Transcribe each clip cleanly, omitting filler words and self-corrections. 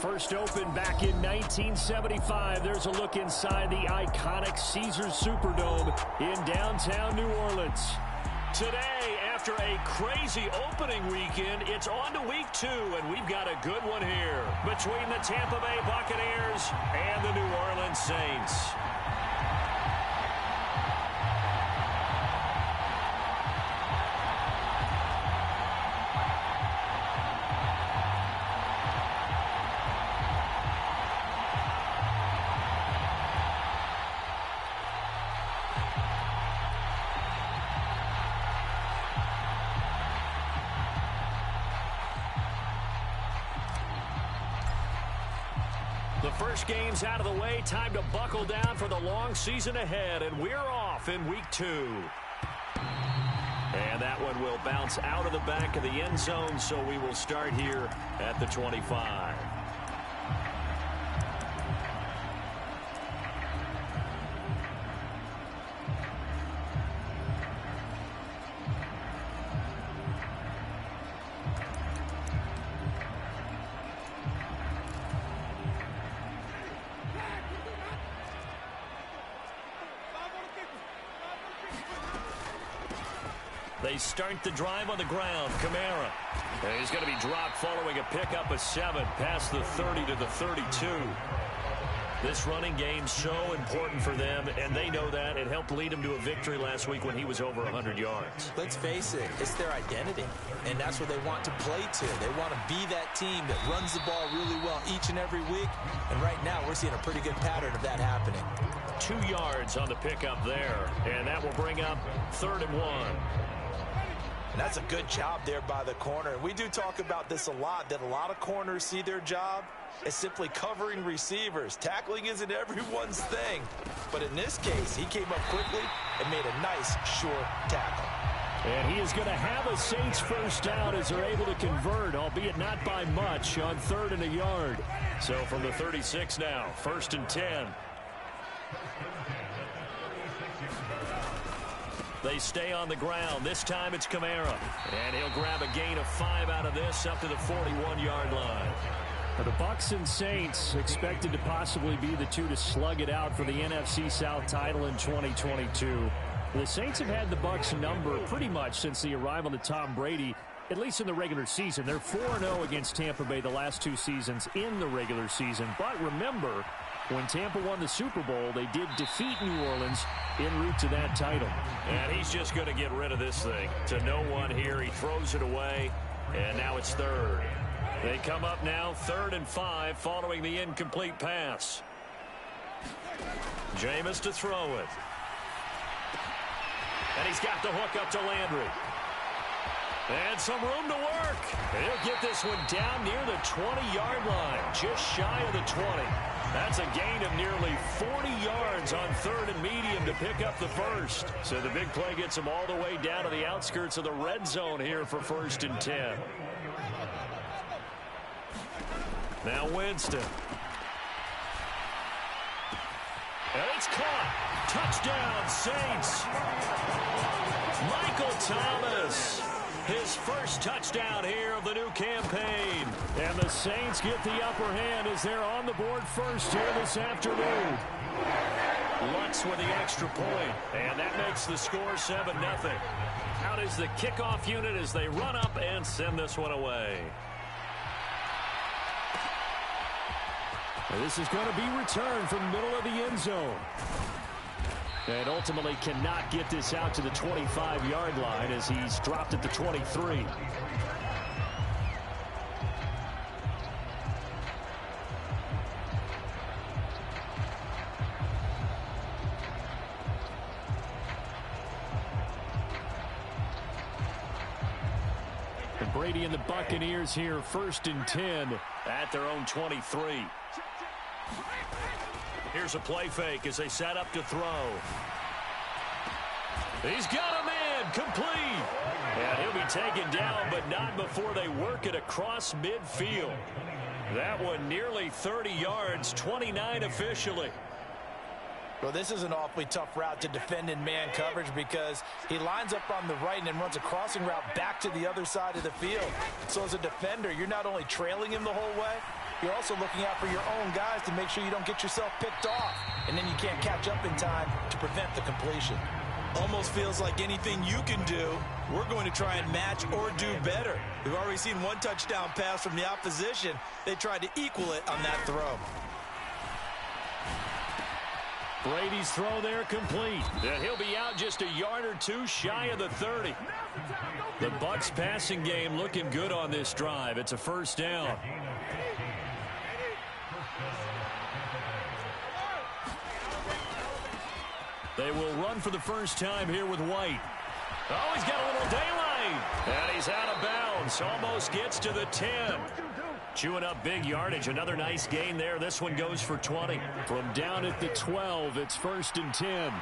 First opened back in 1975. There's a look inside the iconic Caesars Superdome in downtown New Orleans. Today, after a crazy opening weekend, it's on to week 2, and we've got a good one here between the Tampa Bay Buccaneers and the New Orleans Saints. The first game's out of the way. Time to buckle down for the long season ahead, and we're off in week 2. And that one will bounce out of the back of the end zone, so we will start here at the 25. They start the drive on the ground. Kamara. And he's going to be dropped following a pickup of 7 past the 30 to the 32. This running game's so important for them, and they know that. It helped lead them to a victory last week when he was over 100 yards. Let's face it, it's their identity, and that's what they want to play to. They want to be that team that runs the ball really well each and every week, and right now we're seeing a pretty good pattern of that happening. 2 yards on the pickup there, and that will bring up 3rd and 1. And that's a good job there by the corner. We do talk about this a lot, that a lot of corners see their job as simply covering receivers. Tackling isn't everyone's thing. But in this case, he came up quickly and made a nice, short tackle. And he is going to have a Saints first down as they're able to convert, albeit not by much, on 3rd and a yard. So from the 36 now, 1st and 10. They stay on the ground. This time it's Kamara. And he'll grab a gain of 5 out of this up to the 41-yard line. The Bucs and Saints expected to possibly be the two to slug it out for the NFC South title in 2022. The Saints have had the Bucs number pretty much since the arrival of Tom Brady, at least in the regular season. They're 4-0 against Tampa Bay the last 2 seasons in the regular season. But remember, when Tampa won the Super Bowl, they did defeat New Orleans en route to that title. And he's just going to get rid of this thing. To no one here. He throws it away, and now it's 3rd. They come up now 3rd and 5 following the incomplete pass. Jameis to throw it. And he's got the hook up to Landry. And some room to work. He'll get this one down near the 20-yard line, just shy of the 20. That's a gain of nearly 40 yards on 3rd and medium to pick up the first. So the big play gets him all the way down to the outskirts of the red zone here for 1st and 10. Now Winston. And it's caught. Touchdown, Saints. Michael Thomas. His first touchdown here of the new campaign. And the Saints get the upper hand as they're on the board first here this afternoon. Lutz with the extra point, and that makes the score 7-0. Out is the kickoff unit as they run up and send this one away. And this is going to be returned from the middle of the end zone. And ultimately cannot get this out to the 25-yard line as he's dropped at the 23. And Brady and the Buccaneers here, 1st and 10 at their own 23. Here's a play fake as they set up to throw. He's got a man, complete. And he'll be taken down, but not before they work it across midfield. That one nearly 30 yards, 29 officially. Well, this is an awfully tough route to defend in man coverage because he lines up on the right and then runs a crossing route back to the other side of the field. So as a defender, you're not only trailing him the whole way, you're also looking out for your own guys to make sure you don't get yourself picked off. And then you can't catch up in time to prevent the completion. Almost feels like anything you can do, we're going to try and match or do better. We've already seen one touchdown pass from the opposition. They tried to equal it on that throw. Brady's throw there complete. And he'll be out just a yard or two shy of the 30. The Bucs passing game looking good on this drive. It's a first down. They will run for the first time here with White. Oh, he's got a little daylight. And he's out of bounds. Almost gets to the 10. Chewing up big yardage. Another nice gain there. This one goes for 20. From down at the 12, it's 1st and 10.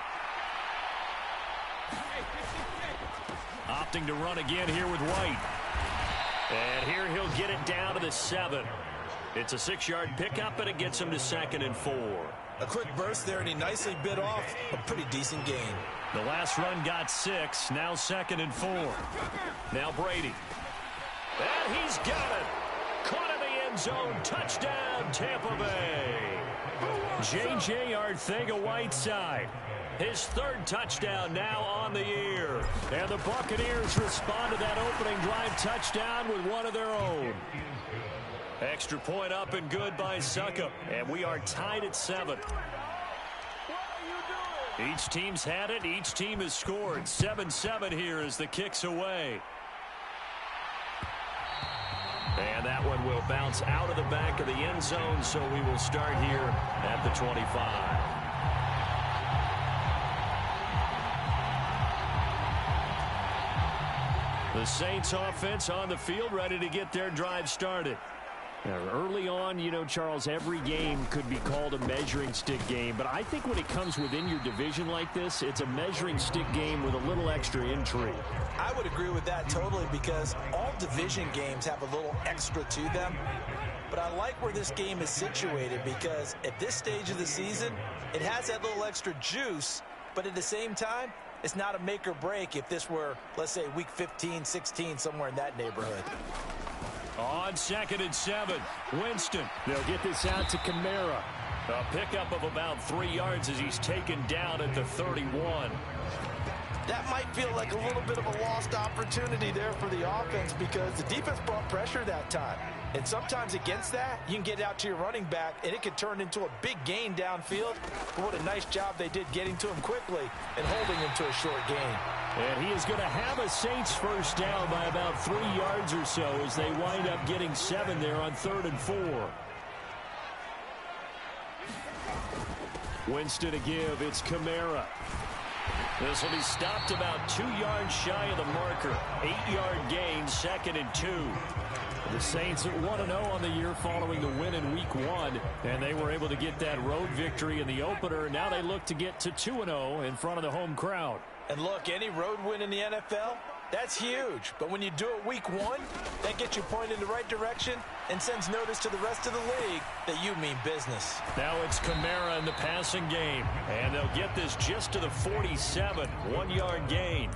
Opting to run again here with White. And here he'll get it down to the 7. It's a 6-yard pickup, and it gets him to 2nd and 4. A quick burst there, and he nicely bit off a pretty decent gain. The last run got 6. Now 2nd and 4. Now Brady. And he's got it. Caught in the end zone. Touchdown, Tampa Bay. J.J. Arcega-Whiteside. His 3rd touchdown now on the year. And the Buccaneers respond to that opening drive touchdown with one of their own. Extra point up and good by Succop. And we are tied at 7. Each team's had it. Each team has scored. 7-7 here as the kick's away. And that one will bounce out of the back of the end zone, so we will start here at the 25. The Saints offense on the field, ready to get their drive started. Now, early on, you know, Charles, every game could be called a measuring stick game, but I think when it comes within your division like this, it's a measuring stick game with a little extra intrigue. I would agree with that totally, because all division games have a little extra to them. But I like where this game is situated, because at this stage of the season, it has that little extra juice, but at the same time, it's not a make or break if this were, let's say, week 15, 16, somewhere in that neighborhood. On 2nd and 7, Winston. They'll get this out to Kamara. A pickup of about 3 yards as he's taken down at the 31. That might feel like a little bit of a lost opportunity there for the offense, because the defense brought pressure that time. And sometimes against that, you can get out to your running back, and it can turn into a big gain downfield. But what a nice job they did getting to him quickly and holding him to a short gain. And he is going to have a Saints first down by about 3 yards or so as they wind up getting 7 there on 3rd and 4. Winston to give. It's Kamara. This will be stopped about 2 yards shy of the marker. 8-yard gain, 2nd and 2. The Saints at 1-0 on the year following the win in Week 1, and they were able to get that road victory in the opener. Now they look to get to 2-0 in front of the home crowd. And look, any road win in the NFL, that's huge. But when you do it Week 1, that gets you pointed in the right direction and sends notice to the rest of the league that you mean business. Now it's Kamara in the passing game, and they'll get this just to the 47, 1-yard gain.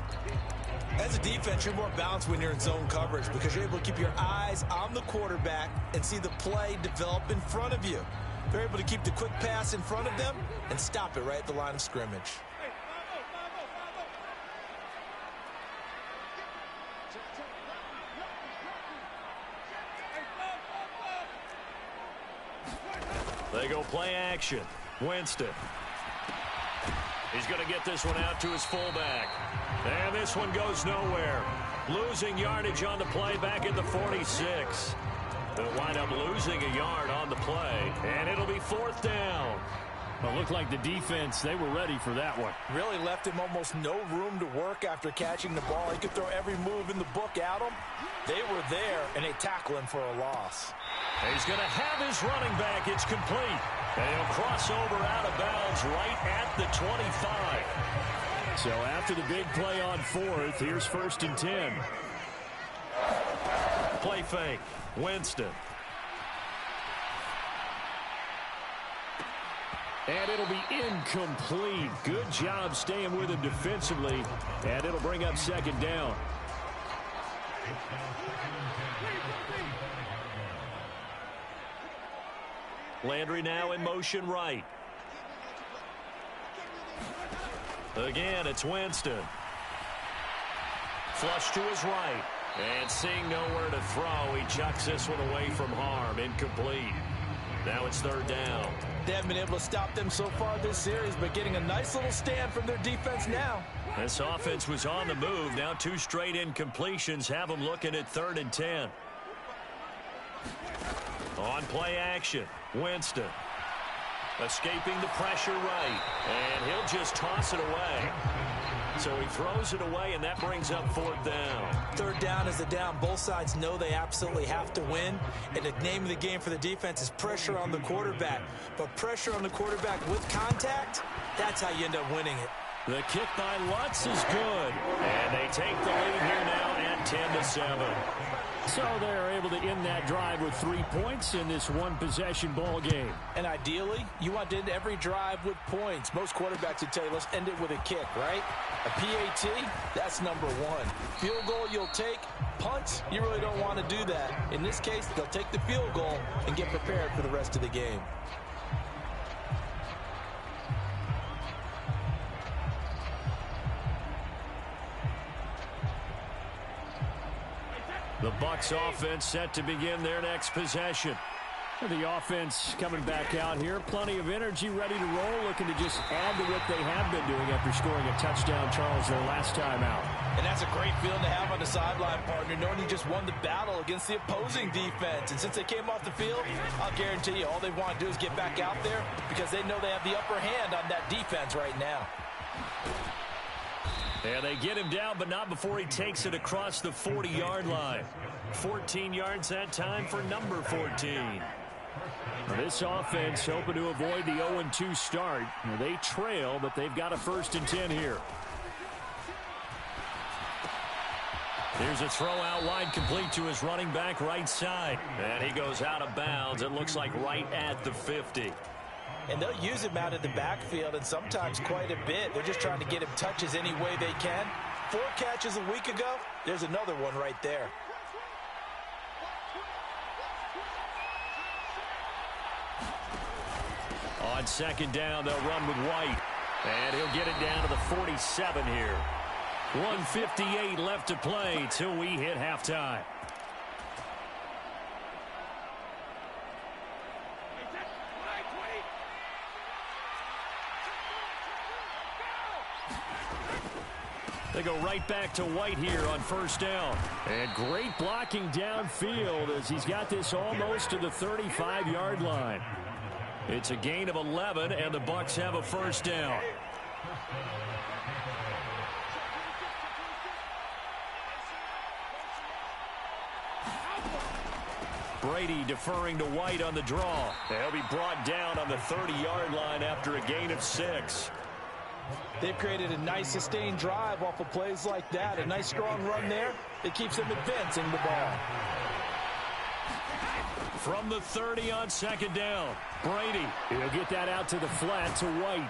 As a defense, you're more balanced when you're in zone coverage, because you're able to keep your eyes on the quarterback and see the play develop in front of you. They're able to keep the quick pass in front of them and stop it right at the line of scrimmage. They go play action. Winston. He's going to get this one out to his fullback. And this one goes nowhere. Losing yardage on the play back at the 46. They'll wind up losing a yard on the play. And it'll be 4th down. Well, it looked like the defense, they were ready for that one. Really left him almost no room to work after catching the ball. He could throw every move in the book at him. They were there, and they tackle him for a loss. He's going to have his running back. It's complete. And he'll cross over out of bounds right at the 25. So after the big play on 4th, here's 1st and 10. Play fake. Winston. And it'll be incomplete. Good job staying with him defensively. And it'll bring up 2nd down. Landry now in motion right. Again, it's Winston. Flush to his right. And seeing nowhere to throw, he chucks this one away from harm. Incomplete. Now it's third down. They haven't been able to stop them so far this series, but getting a nice little stand from their defense now. This offense was on the move. Now 2 straight incompletions have them looking at 3rd and 10. On play action, Winston. Escaping the pressure right. And he'll just toss it away. So he throws it away, and that brings up 4th down. 3rd down is the down. Both sides know they absolutely have to win. And the name of the game for the defense is pressure on the quarterback. But pressure on the quarterback with contact, that's how you end up winning it. The kick by Lutz is good. And they take the lead here now at 10-7. So they're able to end that drive with 3 points in this one-possession ball game. And ideally, you want to end every drive with points. Most quarterbacks would tell you, let's end it with a kick, right? A PAT, that's number 1. Field goal you'll take. Punts, you really don't want to do that. In this case, they'll take the field goal and get prepared for the rest of the game. The Bucs offense set to begin their next possession. The offense coming back out here. Plenty of energy, ready to roll, looking to just add to what they have been doing after scoring a touchdown, Charles, their last time out. And that's a great feeling to have on the sideline, partner, knowing you just won the battle against the opposing defense. And since they came off the field, I'll guarantee you all they want to do is get back out there because they know they have the upper hand on that defense right now. And they get him down, but not before he takes it across the 40-yard line. 14 yards that time for number 14. This offense hoping to avoid the 0-2 start. They trail, but they've got a 1st and 10 here. Here's a throw out wide, complete to his running back right side. And he goes out of bounds. It looks like right at the 50. And they'll use him out of the backfield, and sometimes quite a bit. They're just trying to get him touches any way they can. 4 catches a week ago. There's another one right there. On 2nd down, they'll run with White. And he'll get it down to the 47 here. 1:58 left to play till we hit halftime. They go right back to White here on 1st down. And great blocking downfield as he's got this almost to the 35-yard line. It's a gain of 11, and the Bucs have a 1st down. Brady deferring to White on the draw. They'll be brought down on the 30-yard line after a gain of 6. They've created a nice sustained drive off of plays like that. A nice strong run there. It keeps them advancing the ball. From the 30 on 2nd down, Brady. He'll get that out to the flat to White.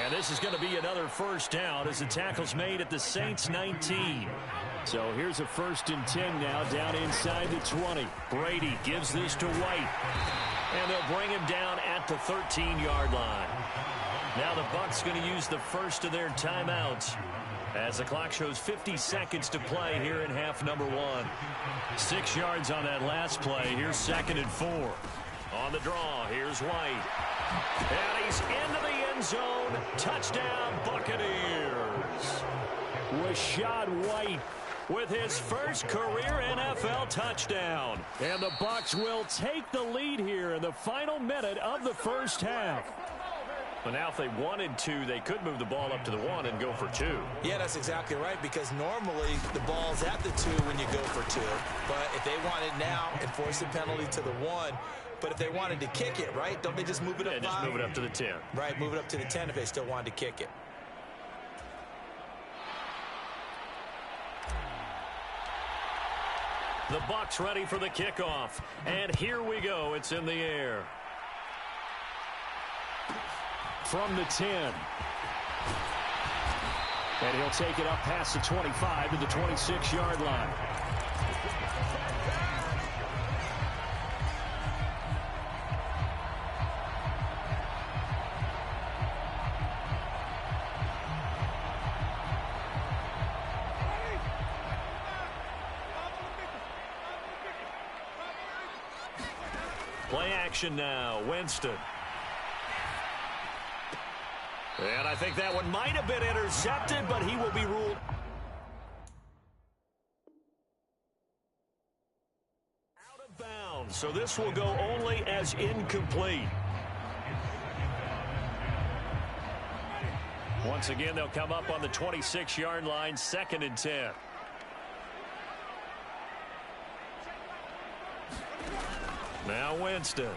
And this is going to be another 1st down as the tackle's made at the Saints 19. So here's a 1st and 10 now down inside the 20. Brady gives this to White. And they'll bring him down at the 13-yard line. Now the Bucs going to use the first of their timeouts as the clock shows 50 seconds to play here in half number 1. 6 yards on that last play. Here's 2nd and 4. On the draw, here's White. And he's into the end zone. Touchdown, Buccaneers. Rashad White with his first career NFL touchdown. And the Bucs will take the lead here in the final minute of the 1st half. But now if they wanted to, they could move the ball up to the 1 and go for 2. Yeah, that's exactly right, because normally the ball's at the 2 when you go for 2. But if they want it now and force a penalty to the 1, but if they wanted to kick it, right, don't they just move it up 5? Just move it up to the 10. Right, move it up to the 10 if they still wanted to kick it. The Bucs ready for the kickoff. And here we go. It's in the air. From the 10. And he'll take it up past the 25 to the 26-yard line. Play action now. Winston. And I think that one might have been intercepted, but he will be ruled out of bounds. So this will go only as incomplete. Once again, they'll come up on the 26-yard line, 2nd and 10. Now Winston.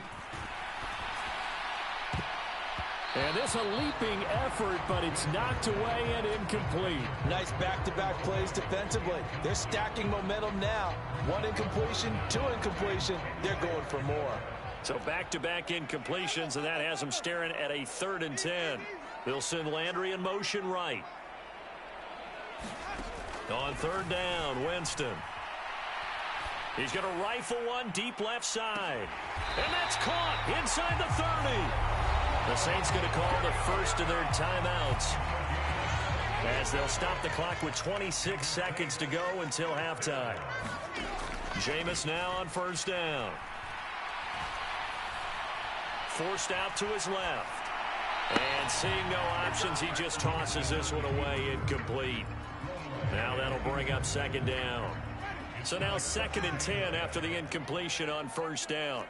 And this a leaping effort, but it's knocked away and incomplete. Nice back-to-back plays defensively. They're stacking momentum now. 1 incompletion, 2 incompletion. They're going for more. So back-to-back incompletions, and that has them staring at a 3rd and 10. They'll send Landry in motion right. On 3rd down, Winston. He's going to rifle one deep left side. And that's caught inside the 30. The Saints going to call the first of their timeouts, as they'll stop the clock with 26 seconds to go until halftime. Jameis now on 1st down. Forced out to his left. And seeing no options, he just tosses this one away, incomplete. Now that'll bring up 2nd down. So now 2nd and 10 after the incompletion on 1st down.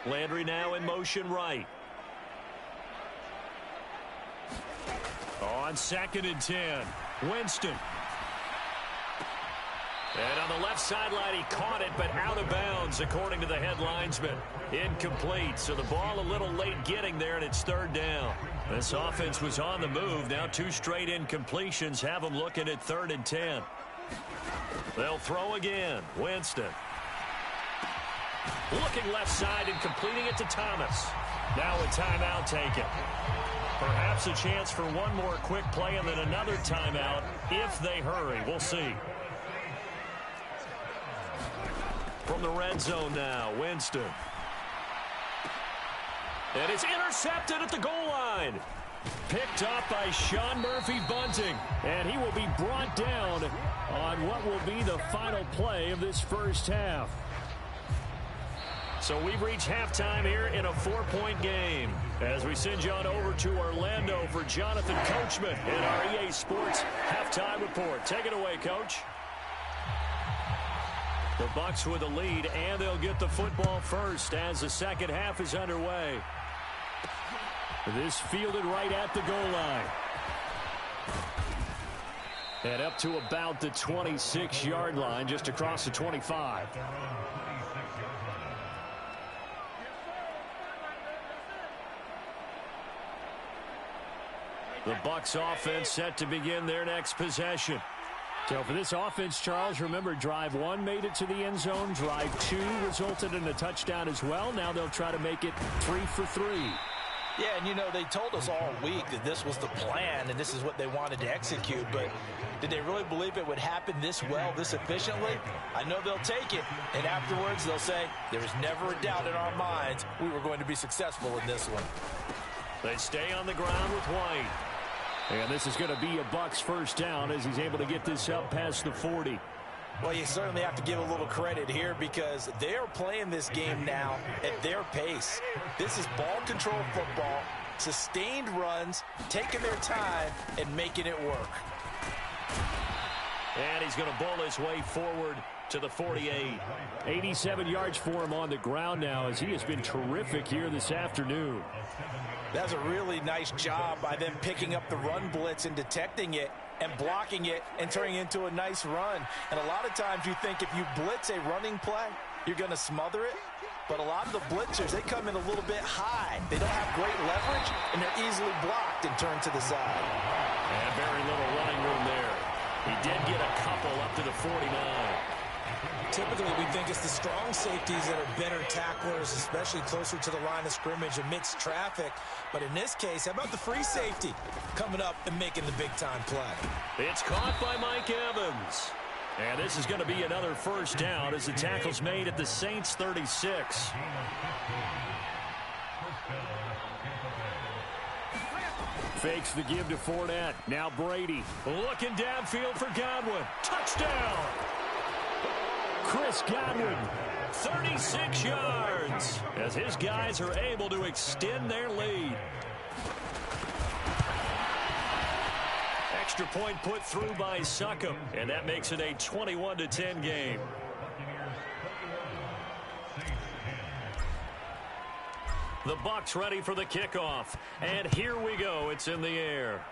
Landry now in motion right. On 2nd and 10, Winston. And on the left sideline, he caught it, but out of bounds, according to the head linesman. Incomplete, so the ball a little late getting there, and it's 3rd down. This offense was on the move. Now 2 straight incompletions have them looking at 3rd and 10. They'll throw again. Winston. Looking left side and completing it to Thomas. Now a timeout taken. Perhaps a chance for one more quick play and then another timeout if they hurry. We'll see. From the red zone now, Winston. And it's intercepted at the goal line. Picked up by Sean Murphy-Bunting. And he will be brought down on what will be the final play of this first half. So we've reached halftime here in a 4-point game. As we send you on over to Orlando for Jonathan Coachman in our EA Sports Halftime Report. Take it away, Coach. The Bucs with the lead, and they'll get the football first as the second half is underway. This fielded right at the goal line. And up to about the 26-yard line, just across the 25. The Bucs offense set to begin their next possession. So for this offense, Charles, remember, drive 1 made it to the end zone. Drive 2 resulted in a touchdown as well. Now they'll try to make it 3 for 3. Yeah, and you know, they told us all week that this was the plan and this is what they wanted to execute, but did they really believe it would happen this well, this efficiently? I know they'll take it, and afterwards they'll say, there was never a doubt in our minds we were going to be successful in this one. They stay on the ground with White. And this is going to be a Bucs first down as he's able to get this up past the 40. Well, you certainly have to give a little credit here because they're playing this game now at their pace. This is ball control football, sustained runs, taking their time, and making it work. And he's going to bowl his way forward to the 48. 87 yards for him on the ground now as he has been terrific here this afternoon. That's a really nice job by them picking up the run blitz and detecting it and blocking it and turning it into a nice run. And a lot of times you think if you blitz a running play, you're going to smother it. But a lot of the blitzers, they come in a little bit high. They don't have great leverage, and they're easily blocked and turned to the side. And very little running room there. He did get a couple up to the 49. Typically, we think it's the strong safeties that are better tacklers, especially closer to the line of scrimmage amidst traffic. But in this case, how about the free safety coming up and making the big-time play? It's caught by Mike Evans. And this is going to be another first down as the tackle's made at the Saints' 36. Fakes the give to Fournette. Now Brady looking downfield for Godwin. Touchdown! Chris Godwin. 36 yards as his guys are able to extend their lead. Extra point put through by Succop, and that makes it a 21-10 game. The Bucs ready for the kickoff, and here we go. It's in the air.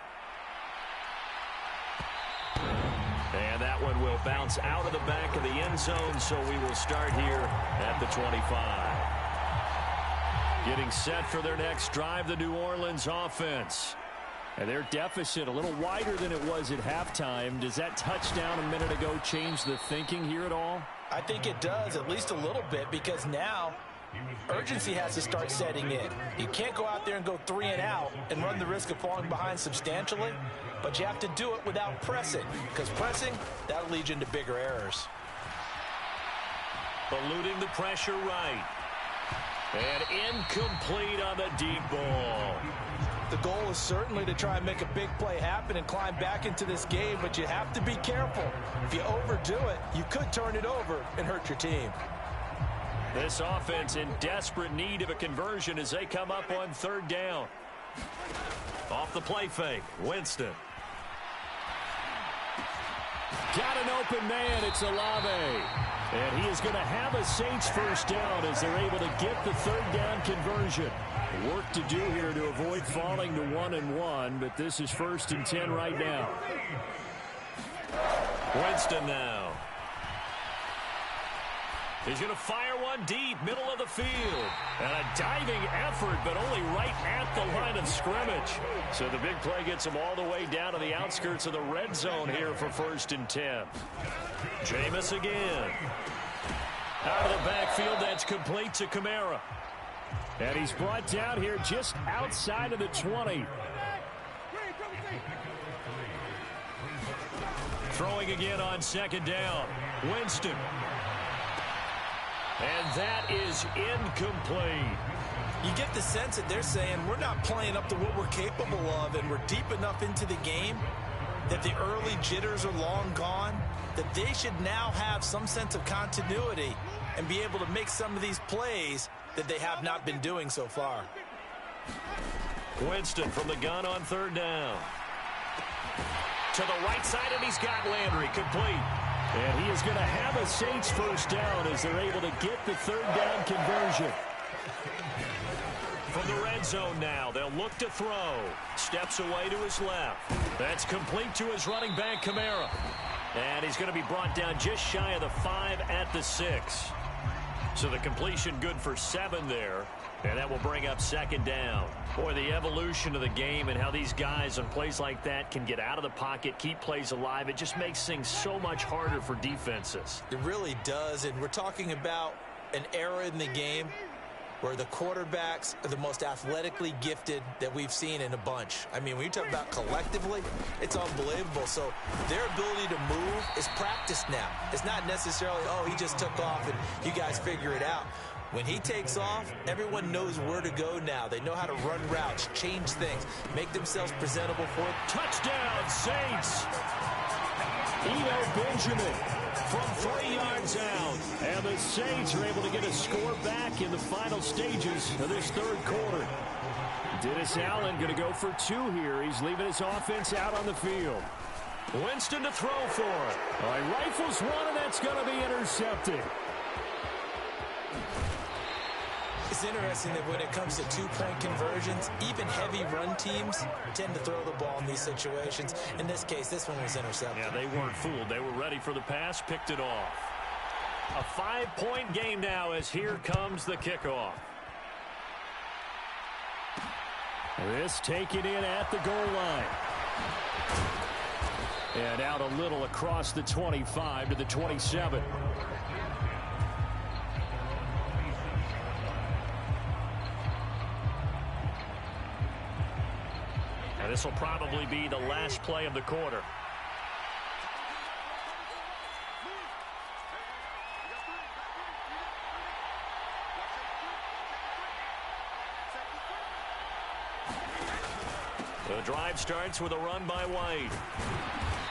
And that one will bounce out of the back of the end zone, so we will start here at the 25. Getting set for their next drive, the New Orleans offense. And their deficit a little wider than it was at halftime. Does that touchdown a minute ago change the thinking here at all? I think it does, at least a little bit, because now urgency has to start setting in. You can't go out there and go 3 and out and run the risk of falling behind substantially, but you have to do it without pressing, because pressing, that'll lead you into bigger errors. Eluding the pressure right. And incomplete on the deep ball. The goal is certainly to try and make a big play happen and climb back into this game, but you have to be careful. If you overdo it, you could turn it over and hurt your team. This offense in desperate need of a conversion as they come up on 3rd down. Off the play fake, Winston. Got an open man, it's Olave. And he is going to have a Saints first down as they're able to get the 3rd down conversion. Work to do here to avoid falling to 1-1, but this is 1st and 10 right now. Winston now. He's going to fire one deep, middle of the field. And a diving effort, but only right at the line of scrimmage. So the big play gets him all the way down to the outskirts of the red zone here for 1st and 10. Jameis again. Out of the backfield, that's complete to Kamara. And he's brought down here just outside of the 20. Throwing again on 2nd down. Winston. And that is incomplete. You get the sense that they're saying we're not playing up to what we're capable of, and we're deep enough into the game that the early jitters are long gone, that they should now have some sense of continuity and be able to make some of these plays that they have not been doing so far. Winston from the gun on 3rd down. To the right side, and he's got Landry complete. And he is going to have a Saints first down as they're able to get the 3rd down conversion. From the red zone now, they'll look to throw. Steps away to his left. That's complete to his running back, Kamara. And he's going to be brought down just shy of the 5 at the 6. So the completion good for 7 there. And that will bring up 2nd down. Boy, the evolution of the game and how these guys on plays like that can get out of the pocket, keep plays alive, it just makes things so much harder for defenses. It really does, and we're talking about an era in the game where the quarterbacks are the most athletically gifted that we've seen in a bunch. I mean, when you talk about collectively, it's unbelievable. So their ability to move is practiced now. It's not necessarily, oh, he just took off and you guys figure it out. When he takes off, everyone knows where to go now. They know how to run routes, change things, make themselves presentable for it. Touchdown, Saints! Eno Benjamin from 3 yards out. And the Saints are able to get a score back in the final stages of this 3rd quarter. Dennis Allen going to go for 2 here. He's leaving his offense out on the field. Winston to throw for it. All right, rifles one, and that's going to be intercepted. It's interesting that when it comes to 2-point conversions, even heavy run teams tend to throw the ball in these situations. In this case, this one was intercepted. Yeah, they weren't fooled. They were ready for the pass, picked it off. A 5-point game now as here comes the kickoff. This taken in at the goal line. And out a little across the 25 to the 27. And this will probably be the last play of the quarter. The drive starts with a run by White.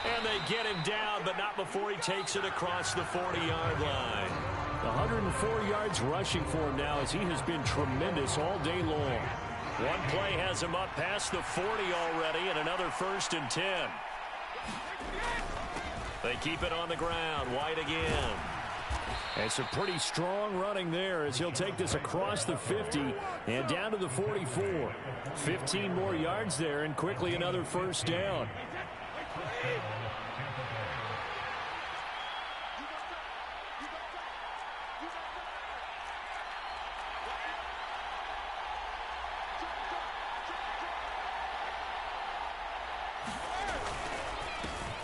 And they get him down, but not before he takes it across the 40-yard line. 104 yards rushing for him now as he has been tremendous all day long. One play has him up past the 40 already, and another 1st and 10. They keep it on the ground. White again. And some pretty strong running there as he'll take this across the 50 and down to the 44. 15 more yards there and quickly another 1st down.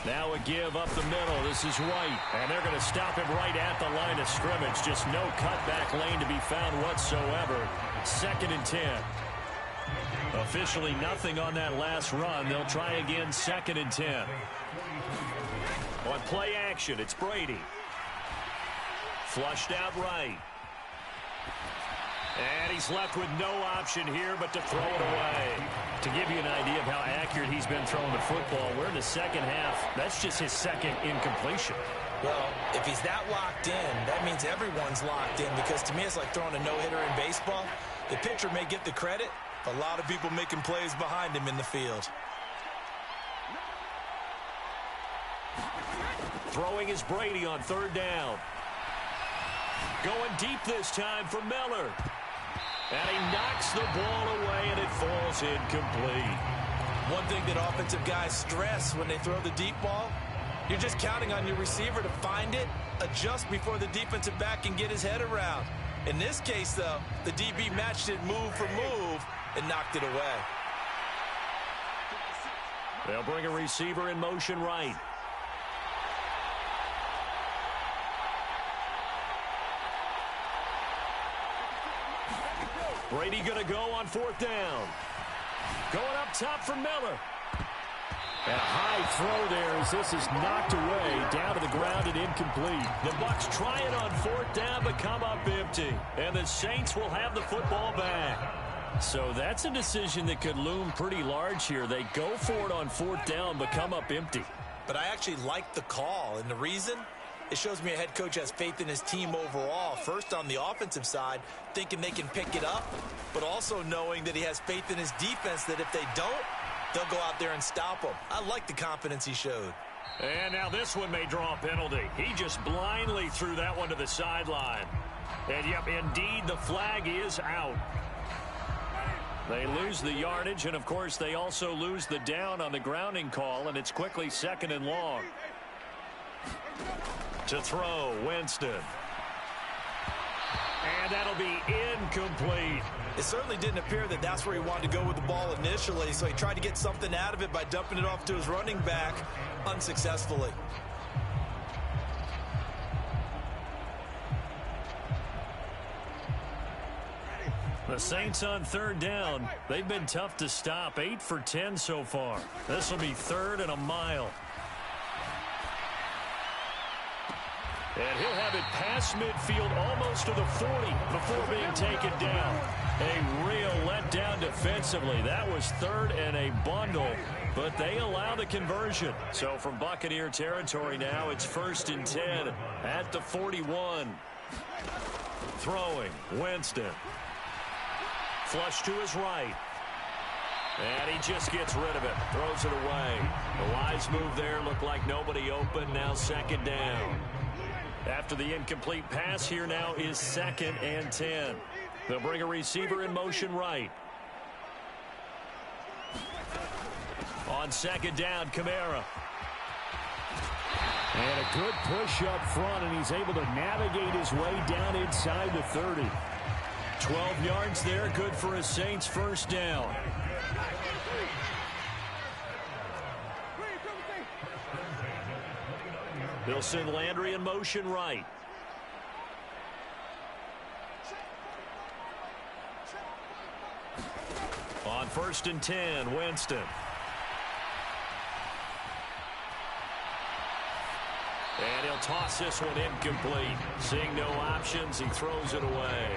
Now a give up the middle. This is White. And they're going to stop him right at the line of scrimmage. Just no cutback lane to be found whatsoever. 2nd and 10. Officially nothing on that last run. They'll try again 2nd and 10. On play action, it's Brady. Flushed out right. And he's left with no option here but to throw it away. To give you an idea of how accurate he's been throwing the football, we're in the second half. That's just his 2nd incompletion. Well, if he's that locked in, that means everyone's locked in, because to me it's like throwing a no-hitter in baseball. The pitcher may get the credit, a lot of people making plays behind him in the field. Throwing is Brady on 3rd down. Going deep this time for Miller. And he knocks the ball away, and it falls incomplete. One thing that offensive guys stress when they throw the deep ball, you're just counting on your receiver to find it, adjust before the defensive back can get his head around. In this case, though, the DB matched it move for move and knocked it away. They'll bring a receiver in motion right. Brady going to go on 4th down. Going up top for Miller. And a high throw there as this is knocked away, down to the ground and incomplete. The Bucs try it on 4th down but come up empty. And the Saints will have the football back. So that's a decision that could loom pretty large here. They go for it on 4th down but come up empty. But I actually like the call, and the reason? It shows me a head coach has faith in his team overall. First on the offensive side, thinking they can pick it up, but also knowing that he has faith in his defense that if they don't, they'll go out there and stop them. I like the confidence he showed. And now this one may draw a penalty. He just blindly threw that one to the sideline. And, yep, indeed, the flag is out. They lose the yardage, and, of course, they also lose the down on the grounding call, and it's quickly 2nd and long. To throw, Winston. And that'll be incomplete. It certainly didn't appear that that's where he wanted to go with the ball initially, so he tried to get something out of it by dumping it off to his running back unsuccessfully. The Saints on 3rd down. They've been tough to stop. 8 for 10 so far. This will be 3rd and a mile. And he'll have it past midfield almost to the 40 before being taken down. A real letdown defensively. That was 3rd and a bundle, but they allow the conversion. So from Buccaneer territory now, it's 1st and 10 at the 41. Throwing, Winston. Flush to his right. And he just gets rid of it. Throws it away. The wise move there. Looked like nobody open. Now 2nd down. After the incomplete pass, here now is 2nd and 10. They'll bring a receiver in motion right. On 2nd down, Kamara. And a good push up front, and he's able to navigate his way down inside the 30. 12 yards there, good for a Saints 1st down. They'll send Landry in motion right. On 1st and 10, Winston. And he'll toss this one incomplete. Seeing no options, he throws it away.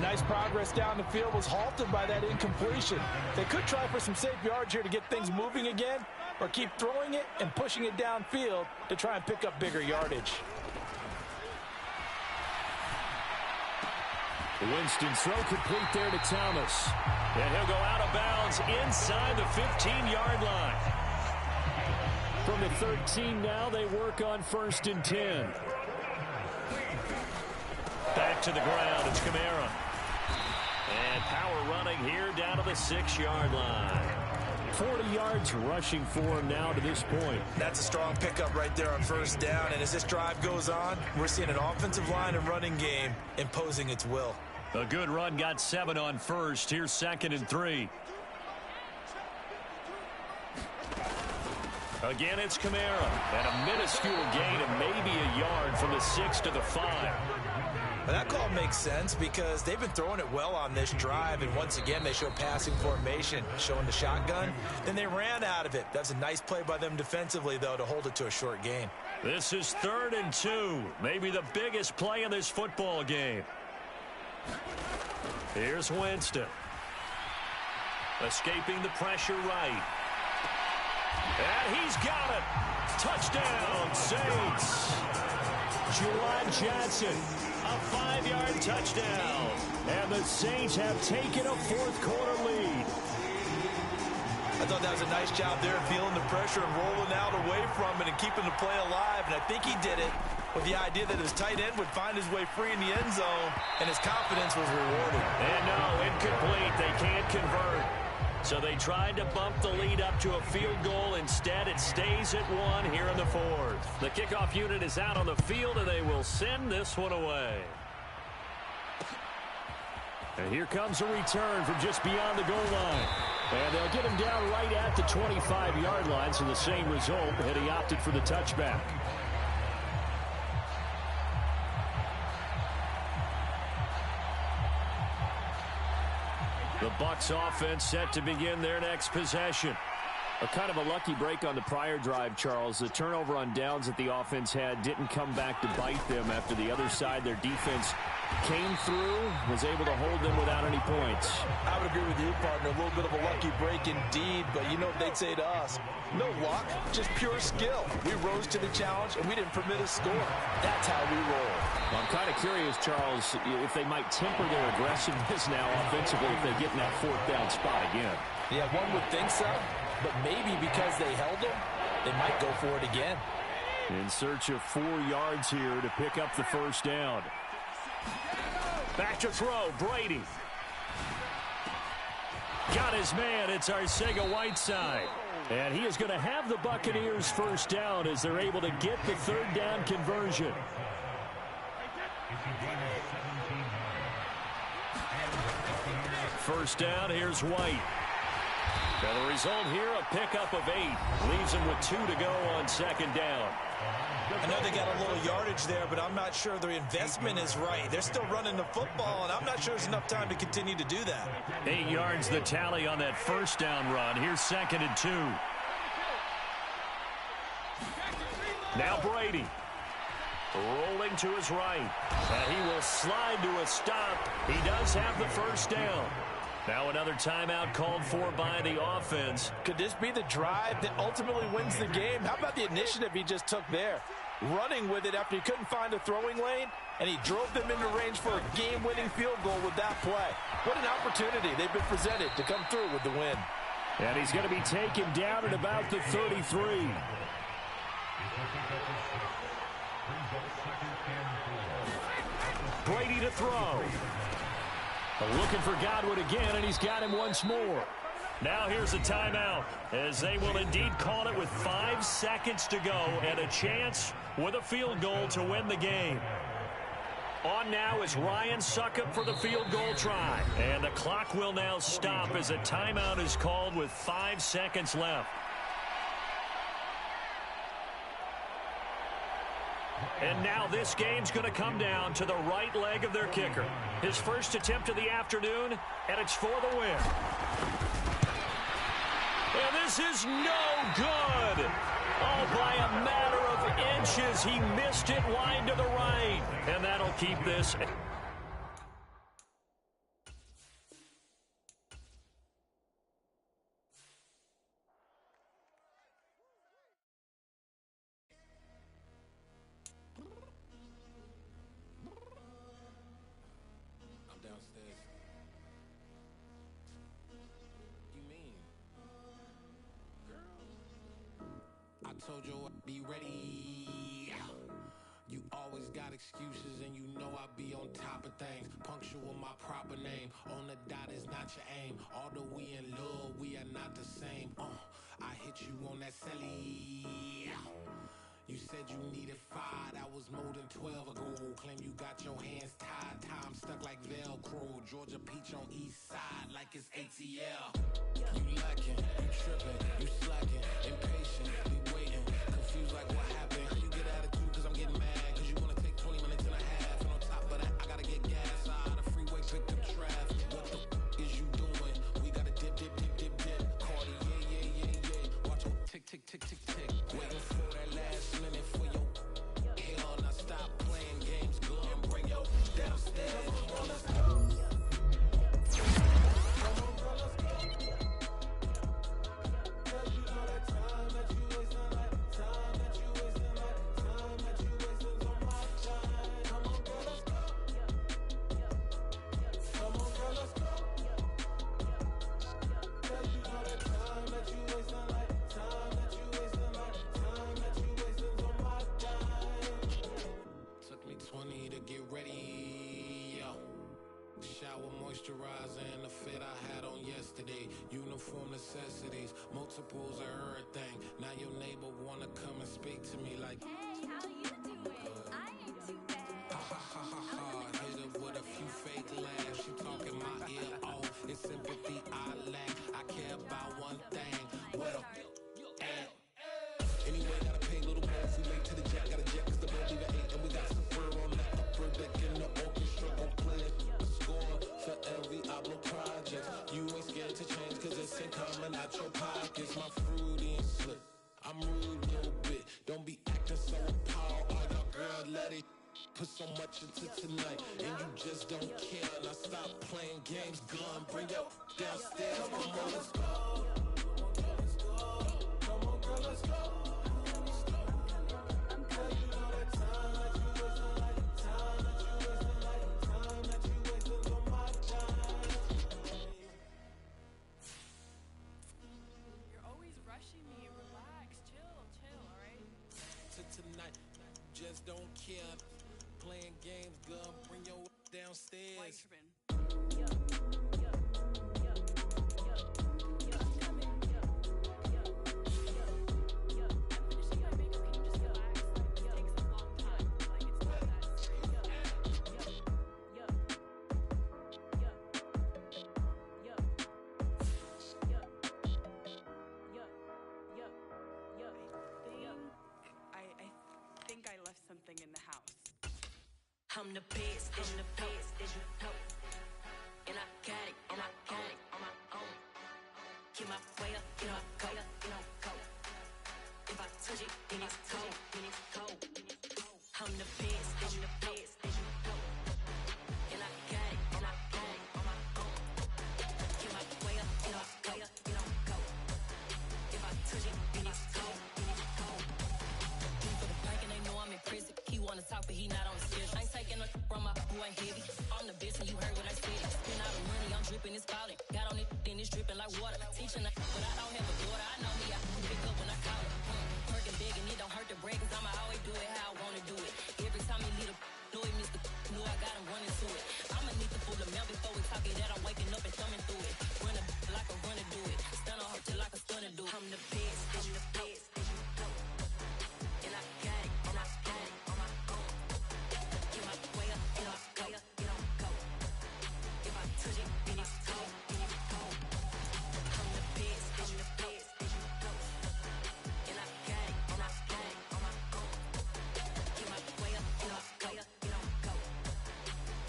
Nice progress down the field, was halted by that incompletion. They could try for some safe yards here to get things moving again, or keep throwing it and pushing it downfield to try and pick up bigger yardage. Winston's throw complete there to Thomas. And he'll go out of bounds inside the 15-yard line. From the 13 now, they work on 1st and 10. Back to the ground, it's Kamara. And power running here down to the 6-yard line. 40 yards rushing for him now to this point. That's a strong pickup right there on 1st down. And as this drive goes on, we're seeing an offensive line and running game imposing its will. A good run got 7 on 1st. Here's 2nd and 3. Again, it's Kamara. And a minuscule gain of maybe a yard from the 6 to the 5. But that call makes sense because they've been throwing it well on this drive, and once again they show passing formation, showing the shotgun. Then they ran out of it. That's a nice play by them defensively, though, to hold it to a short gain. This is 3rd and 2, maybe the biggest play in this football game. Here's Winston. Escaping the pressure right. And he's got it. Touchdown, Saints. Juwan Johnson. A 5-yard touchdown. And the Saints have taken a 4th-quarter lead. I thought that was a nice job there, feeling the pressure and rolling out away from it and keeping the play alive. And I think he did it with the idea that his tight end would find his way free in the end zone, and his confidence was rewarded. And no, incomplete. They can't convert. So they tried to bump the lead up to a field goal. Instead, it stays at 1 here in the 4th. The kickoff unit is out on the field, and they will send this one away. And here comes a return from just beyond the goal line. And they'll get him down right at the 25-yard line, so the same result, and he opted for the touchback. The Bucs offense set to begin their next possession. A kind of a lucky break on the prior drive, Charles. The turnover on downs that the offense had didn't come back to bite them after the other side. Their defense came through, was able to hold them without any points. I would agree with you, partner. A little bit of a lucky break indeed, but you know what they'd say to us? No luck, just pure skill. We rose to the challenge, and we didn't permit a score. That's how we roll. Well, I'm kind of curious, Charles, if they might temper their aggressiveness now offensively if they get in that 4th down spot again. Yeah, one would think so, but maybe because they held them, they might go for it again. In search of 4 yards here to pick up the 1st down. Back to throw, Brady. Got his man, it's Arcega-Whiteside. And he is going to have the Buccaneers 1st down as they're able to get the 3rd down conversion. First down, here's White. And the result here, a pickup of 8. Leaves him with 2 to go on 2nd down. I know they got a little yardage there, but I'm not sure their investment is right. They're still running the football, and I'm not sure there's enough time to continue to do that. 8 yards the tally on that 1st down run. Here's 2nd and 2. Now Brady. Rolling to his right. And he will slide to a stop. He does have the 1st down. Now another timeout called for by the offense. Could this be the drive that ultimately wins the game? How about the initiative he just took there? Running with it after he couldn't find a throwing lane, and he drove them into range for a game-winning field goal with that play. What an opportunity they've been presented to come through with the win. And he's going to be taken down at about the 33. Brady to throw. Looking for Godwin again, and he's got him once more. Now here's a timeout, as they will indeed call it with 5 seconds to go and a chance with a field goal to win the game. On now is Ryan Suckup for the field goal try. And the clock will now stop as a timeout is called with 5 seconds left. And now this game's going to come down to the right leg of their kicker. His first attempt of the afternoon, and it's for the win. And this is no good. Oh, by a matter of inches, he missed it wide to the right. And that'll keep this. told you I'd be ready. You always got excuses and you know I be on top of things. Punctual my proper name. On the dot is not your aim. Although we in love, we are not the same. I hit you on that celly. You said you needed 5, that was more than 12 ago. Claim you got your hands tied, time stuck like Velcro. Georgia Peach on east side like it's ATL. You lacking, you tripping, you slacking, impatient, we waiting, confused like what happened. You get attitude cause I'm getting mad, cause you wanna take 20 minutes and a half. And on top of that, I gotta get gas out of the freeway, picked up traffic. What the f is you doing? We gotta dip, dip, dip, dip, dip. Cardi, yeah. Watch your tick, tick, tick, tick, tick. Waiting for that last minute for your hell. Now stop playing games, go and bring your downstairs. Come on, let's go. Come on, girl, let's go. Cause you know that time that you wasting, like time that you wasting, like time that you wasting on my time. Come on, girl, let's go. Come on, girl, let's go. Cause you know that time that you wasting, like time that you wasting, like time that you wasting on my time. Took me 20 to get ready, yo. Shower, moisturizer, and the fit I had on yesterday. Uniform necessities, multiples of everything. Now your neighbor wanna come and speak to me like, hey, how you doing? I ain't too bad. ha ha ha ha. Hit her with a few fake laughs. She talking my ear off. It's sympathy I lack. I care about one thing. What up? And anyway, gotta pay a little more if we late to the jack. Got a jet cause the boat leave at 8. And we got some fur on that upper deck in the orchestra. Gon' play a score for every Oblo project. You ain't scared to change cause it's ain't coming out your pockets. My fruity and slip. I'm rude a little bit. Don't be acting so appalled. Oh, y'all girl, let it put so much into tonight. And you just don't care. Now stop playing games. Gun, bring your downstairs. Come on, let's go. Come on, girl, let's go. Rushing me, relax, chill, alright? Tonight, just don't care. Playing games, girl, bring your downstairs. Why you tripping? I'm finishing my makeup, can you just relax? Like, it takes a long time. Like, it's not that serious. I think I left something in the house. I'm the best, and the best, and you know. And I got it, and I own it on my own. Get my way up, get my go, go. If I touch it, then it's cold, I'm the best, and the best, and you know. And I got it, and I own it on my own. Get my way up, get my go. If I touch it, then it's cold, for the bank and they know I'm in prison. He wanna talk, but he not on the schedule. I ain't taking no from my boy heavy. I'm the best, and you heard what I said. Spend all the money, I'm dripping, it's falling. Got on it, then it's dripping like water. Teaching her, but I don't have a daughter. I know me, I can pick up when I call it. Working big, and it don't hurt to break, cause I'ma always do it how I wanna do it. Every time he lead a know he missed the know I got him running to it. I'ma need the full amount before we talk it that I'm waking up and thumbing through it. Run a like a runner do it. Stun on her till like a stunner do it. I'm the best, and the best, and you know. And I got it, and I got it on my own. Get my way up, get my go. If I touch it, then it's cold, I'm the best, and the best, and you know. And I got it, and I got it on my own. Get my way up, get my go.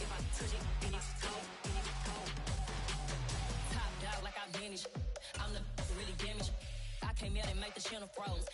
If I touch it, then it's cold, Top dog like I manage. I'm the really damaged. I came out and make the channel froze.